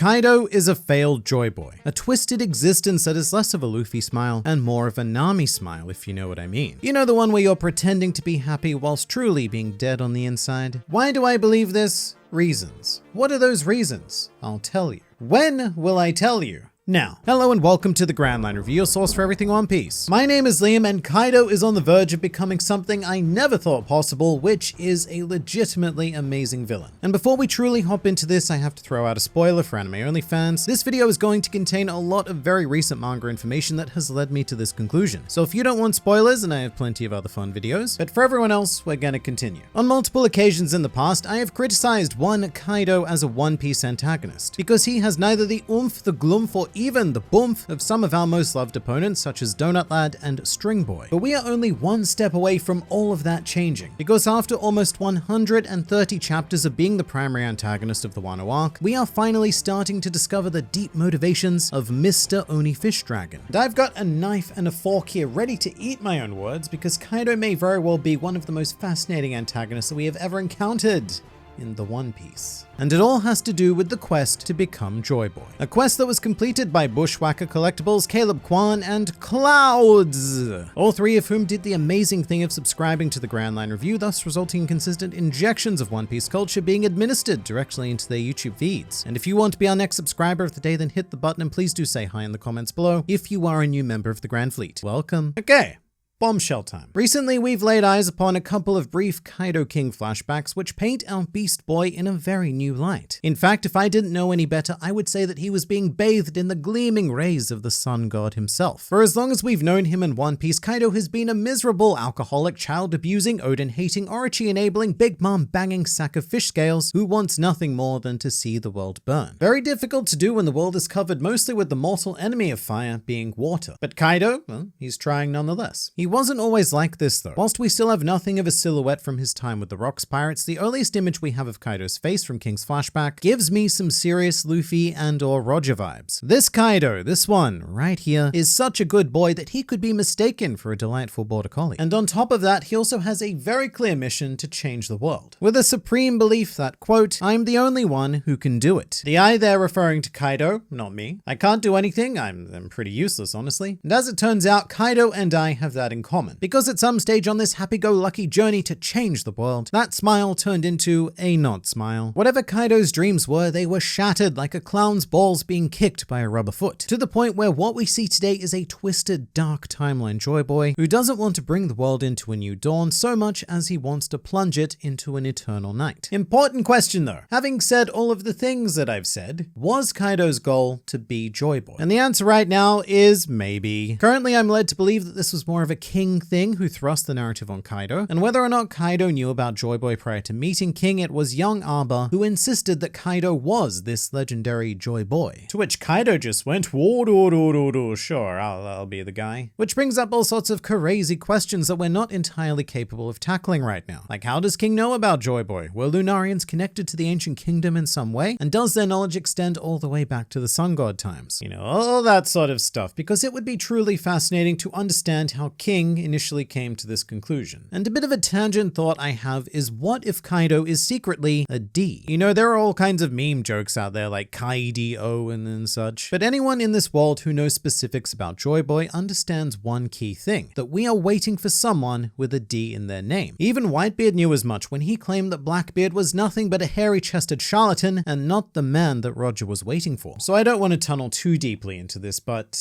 Kaido is a failed Joy Boy, a twisted existence that is less of a Luffy smile and more of a Nami smile, if you know what I mean. You know, the one where you're pretending to be happy whilst truly being dead on the inside? Why do I believe this? Reasons. What are those reasons? I'll tell you. When will I tell you? Now, hello and welcome to the Grand Line Review, your source for everything One Piece. My name is Liam and Kaido is on the verge of becoming something I never thought possible, which is a legitimately amazing villain. And before we truly hop into this, I have to throw out a spoiler for anime-only fans. This video is going to contain a lot of very recent manga information that has led me to this conclusion. So if you don't want spoilers, and I have plenty of other fun videos, but for everyone else, we're gonna continue. On multiple occasions in the past, I have criticized Kaido as a One Piece antagonist, because he has neither the oomph, the gloomph, or even the boomph of some of our most loved opponents such as Donut Lad and String Boy. But we are only one step away from all of that changing, because after almost 130 chapters of being the primary antagonist of the Wano arc, we are finally starting to discover the deep motivations of Mr. Oni Fish Dragon. And I've got a knife and a fork here ready to eat my own words, because Kaido may very well be one of the most fascinating antagonists that we have ever encountered in the One Piece. And it all has to do with the quest to become Joy Boy. A quest that was completed by Bushwhacker Collectibles, Caleb Kwan, and Clouds. All three of whom did the amazing thing of subscribing to the Grand Line Review, thus resulting in consistent injections of One Piece culture being administered directly into their YouTube feeds. And if you want to be our next subscriber of the day, then hit the button and please do say hi in the comments below if you are a new member of the Grand Fleet. Welcome. Okay. Bombshell time. Recently, we've laid eyes upon a couple of brief Kaido King flashbacks which paint our Beast Boy in a very new light. In fact, if I didn't know any better, I would say that he was being bathed in the gleaming rays of the Sun God himself. For as long as we've known him in One Piece, Kaido has been a miserable, alcoholic, child-abusing, Odin-hating, Orochi-enabling, Big Mom-banging sack of fish scales who wants nothing more than to see the world burn. Very difficult to do when the world is covered mostly with the mortal enemy of fire being water. But Kaido, well, he's trying nonetheless. He wasn't always like this though. Whilst we still have nothing of a silhouette from his time with the Rocks Pirates, the earliest image we have of Kaido's face from King's flashback gives me some serious Luffy and or Roger vibes. This Kaido, this one right here, is such a good boy that he could be mistaken for a delightful border collie. And on top of that, he also has a very clear mission to change the world, with a supreme belief that, quote, I'm the only one who can do it. The I there referring to Kaido, not me. I can't do anything, I'm pretty useless honestly. And as it turns out, Kaido and I have that in common, because at some stage on this happy-go-lucky journey to change the world, that smile turned into a not smile. Whatever Kaido's dreams were, they were shattered like a clown's balls being kicked by a rubber foot, to the point where what we see today is a twisted, dark timeline Joy Boy who doesn't want to bring the world into a new dawn so much as he wants to plunge it into an eternal night. Important question though. Having said all of the things that I've said, was Kaido's goal to be Joy Boy? And the answer right now is maybe. Currently, I'm led to believe that this was more of a King thing who thrust the narrative on Kaido, and whether or not Kaido knew about Joy Boy prior to meeting King, it was young Arba who insisted that Kaido was this legendary Joy Boy. To which Kaido just went, whoa, sure, I'll be the guy. Which brings up all sorts of crazy questions that we're not entirely capable of tackling right now. Like, how does King know about Joy Boy? Were Lunarians connected to the ancient kingdom in some way? And does their knowledge extend all the way back to the Sun God times? You know, all that sort of stuff, because it would be truly fascinating to understand how King initially came to this conclusion. And a bit of a tangent thought I have is, what if Kaido is secretly a D? You know, there are all kinds of meme jokes out there like Kaido and such, but anyone in this world who knows specifics about Joy Boy understands one key thing, that we are waiting for someone with a D in their name. Even Whitebeard knew as much when he claimed that Blackbeard was nothing but a hairy-chested charlatan and not the man that Roger was waiting for. So I don't want to tunnel too deeply into this, but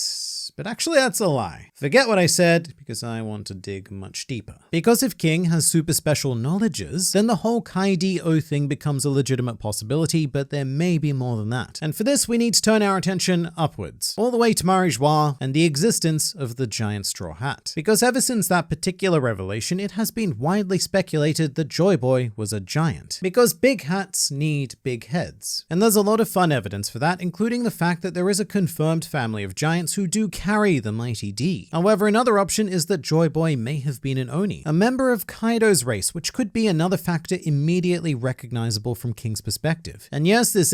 actually that's a lie. Forget what I said, because I want to dig much deeper. Because if King has super special knowledges, then the whole Kaido thing becomes a legitimate possibility, but there may be more than that. And for this, we need to turn our attention upwards, all the way to Mary Joie and the existence of the giant straw hat. Because ever since that particular revelation, it has been widely speculated that Joy Boy was a giant. Because big hats need big heads. And there's a lot of fun evidence for that, including the fact that there is a confirmed family of giants who do carry the mighty D. However, another option is that Joy Boy may have been an Oni, a member of Kaido's race, which could be another factor immediately recognizable from King's perspective. And yes, it's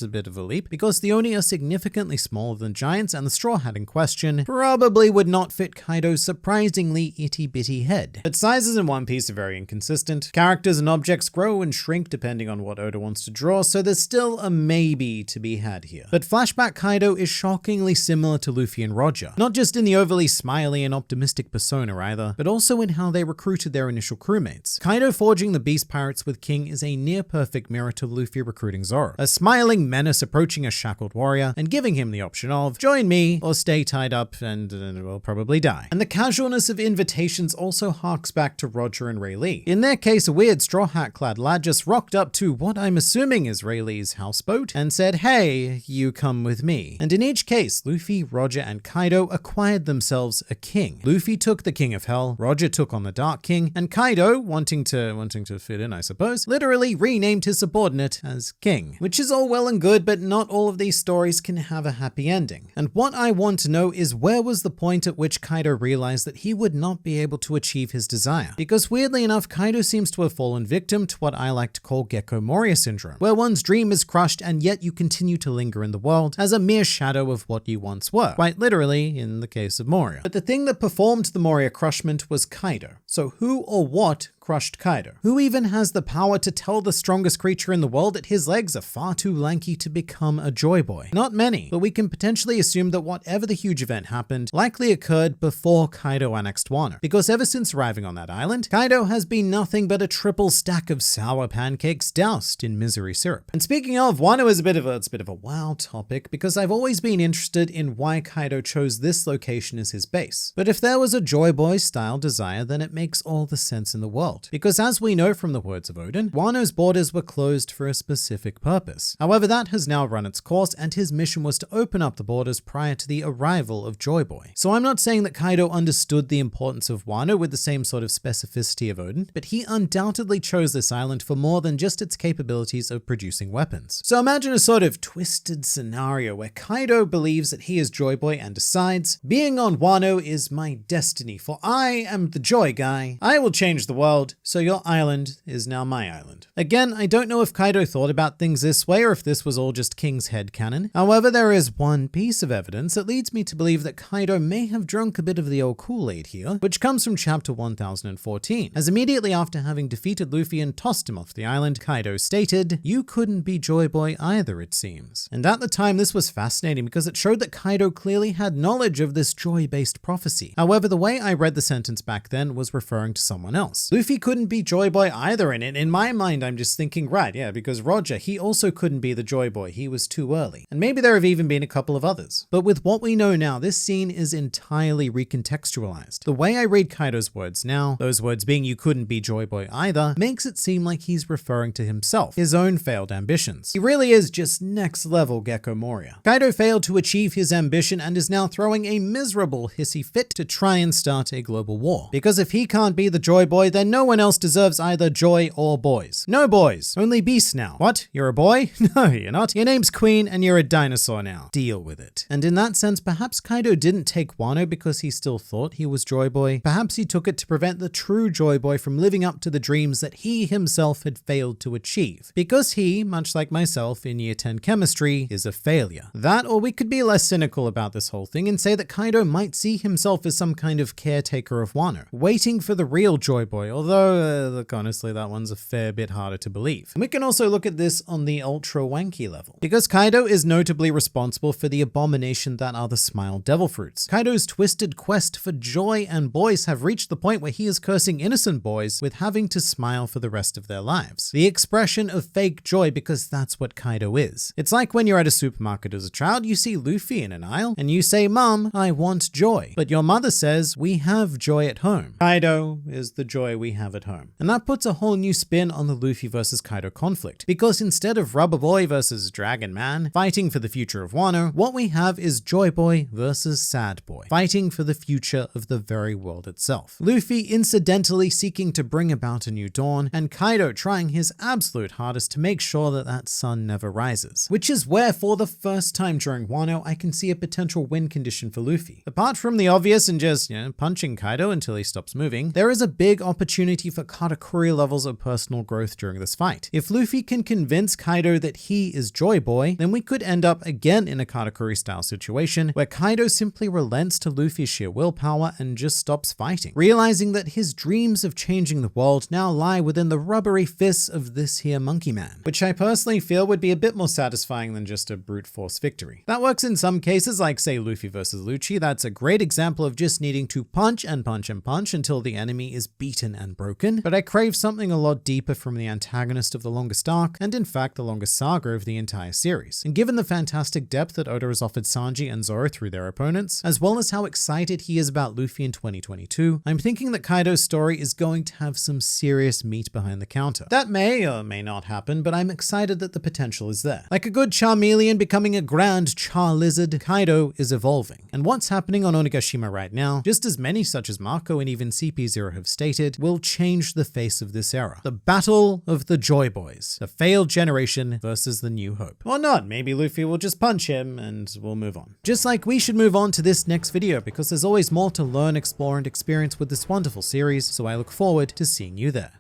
a bit of a leap, because the Oni are significantly smaller than giants, and the Straw Hat in question probably would not fit Kaido's surprisingly itty-bitty head. But sizes in One Piece are very inconsistent. Characters and objects grow and shrink depending on what Oda wants to draw, so there's still a maybe to be had here. But Flashback Kaido is shockingly similar to Luffy and Roger, not just in the overly smiley and optimistic persona either, but also in how they recruited their initial crewmates. Kaido forging the Beast Pirates with King is a near-perfect mirror to Luffy recruiting Zoro, a smiling menace approaching a shackled warrior and giving him the option of join me or stay tied up and will probably die. And the casualness of invitations also harks back to Roger and Ray Lee. In their case, a weird straw hat clad lad just rocked up to what I'm assuming is Ray Lee's houseboat and said, hey, you come with me. And in each case, Luffy, Roger, and Kaido acquired themselves a king. Luffy took the King of Hell, Roger took on the Dark King, and Kaido, wanting to fit in, I suppose, literally renamed his subordinate as King. Which is all well and good, but not all of these stories can have a happy ending. And what I want to know is, where was the point at which Kaido realized that he would not be able to achieve his desire? Because weirdly enough, Kaido seems to have fallen victim to what I like to call Gecko Moria syndrome, where one's dream is crushed and yet you continue to linger in the world as a mere shadow of what you once were, quite literally in the case of Moria. But the thing that performed the Moria crushment was Kaido. So who or what crushed Kaido? Who even has the power to tell the strongest creature in the world that his legs are far too lanky to become a Joy Boy? Not many, but we can potentially assume that whatever the huge event happened likely occurred before Kaido annexed Wano, because ever since arriving on that island, Kaido has been nothing but a triple stack of sour pancakes doused in misery syrup. And speaking of, Wano is a bit of a wow topic, because I've always been interested in why Kaido chose this location as his base. But if there was a Joy Boy style desire, then it makes all the sense in the world. Because as we know from the words of Odin, Wano's borders were closed for a specific purpose. However, that has now run its course, and his mission was to open up the borders prior to the arrival of Joy Boy. So I'm not saying that Kaido understood the importance of Wano with the same sort of specificity of Odin, but he undoubtedly chose this island for more than just its capabilities of producing weapons. So imagine a sort of twisted scenario where Kaido believes that he is Joy Boy and decides, being on Wano is my destiny, for I am the Joy Guy. I will change the world, so your island is now my island. Again, I don't know if Kaido thought about things this way or if this was all just King's headcanon. However, there is one piece of evidence that leads me to believe that Kaido may have drunk a bit of the old Kool-Aid here, which comes from chapter 1014, as immediately after having defeated Luffy and tossed him off the island, Kaido stated, "You couldn't be Joy Boy either, it seems." And at the time, this was fascinating because it showed that Kaido clearly had knowledge of this joy-based prophecy. However, the way I read the sentence back then was referring to someone else. Luffy couldn't be Joy Boy either, and in my mind I'm just thinking, right, yeah, because Roger, he also couldn't be the Joy Boy, he was too early. And maybe there have even been a couple of others. But with what we know now, this scene is entirely recontextualized. The way I read Kaido's words now, those words being "you couldn't be Joy Boy either," makes it seem like he's referring to himself, his own failed ambitions. He really is just next level Gecko Moria. Kaido failed to achieve his ambition and is now throwing a miserable hissy fit to try and start a global war. Because if he can't be the Joy Boy, then no one else deserves either joy or boys. No boys, only beasts now. What? You're a boy? No, you're not. Your name's Queen and you're a dinosaur now. Deal with it. And in that sense, perhaps Kaido didn't take Wano because he still thought he was Joy Boy. Perhaps he took it to prevent the true Joy Boy from living up to the dreams that he himself had failed to achieve. Because he, much like myself in Year 10 chemistry, is a failure. That, or we could be less cynical about this whole thing and say that Kaido might see himself as some kind of caretaker of Wano, waiting for the real Joy Boy, although, look, honestly, that one's a fair bit harder to believe. And we can also look at this on the ultra wanky level, because Kaido is notably responsible for the abomination that are the Smile Devil Fruits. Kaido's twisted quest for joy and boys have reached the point where he is cursing innocent boys with having to smile for the rest of their lives. The expression of fake joy, because that's what Kaido is. It's like when you're at a supermarket as a child, you see Luffy in an aisle, and you say, "Mom, I want joy." But your mother says, "We have joy at home." Kaido is the joy we have at home. And that puts a whole new spin on the Luffy versus Kaido conflict, because instead of Rubber Boy versus Dragon Man fighting for the future of Wano, what we have is Joy Boy versus Sad Boy, fighting for the future of the very world itself. Luffy incidentally seeking to bring about a new dawn, and Kaido trying his absolute hardest to make sure that that sun never rises. Which is where, for the first time during Wano, I can see a potential win condition for Luffy. Apart from the obvious and just, punching Kaido until he stops moving, there is a big opportunity for Katakuri levels of personal growth during this fight. If Luffy can convince Kaido that he is Joy Boy, then we could end up again in a Katakuri style situation where Kaido simply relents to Luffy's sheer willpower and just stops fighting, realizing that his dreams of changing the world now lie within the rubbery fists of this here monkey man, which I personally feel would be a bit more satisfying than just a brute force victory. That works in some cases, like say Luffy versus Lucci. That's a great example of just needing to punch and punch and punch until the enemy is beaten and broken, but I crave something a lot deeper from the antagonist of the longest arc, and in fact the longest saga of the entire series. And given the fantastic depth that Oda has offered Sanji and Zoro through their opponents, as well as how excited he is about Luffy in 2022, I'm thinking that Kaido's story is going to have some serious meat behind the counter. That may or may not happen, but I'm excited that the potential is there. Like a good Charmeleon becoming a grand Char Lizard, Kaido is evolving. And what's happening on Onigashima right now, just as many such as Marco and even CP0 have stated, will change the face of this era. The battle of the Joy Boys, the failed generation versus the new hope. Or not, maybe Luffy will just punch him and we'll move on. Just like we should move on to this next video, because there's always more to learn, explore, and experience with this wonderful series, so I look forward to seeing you there.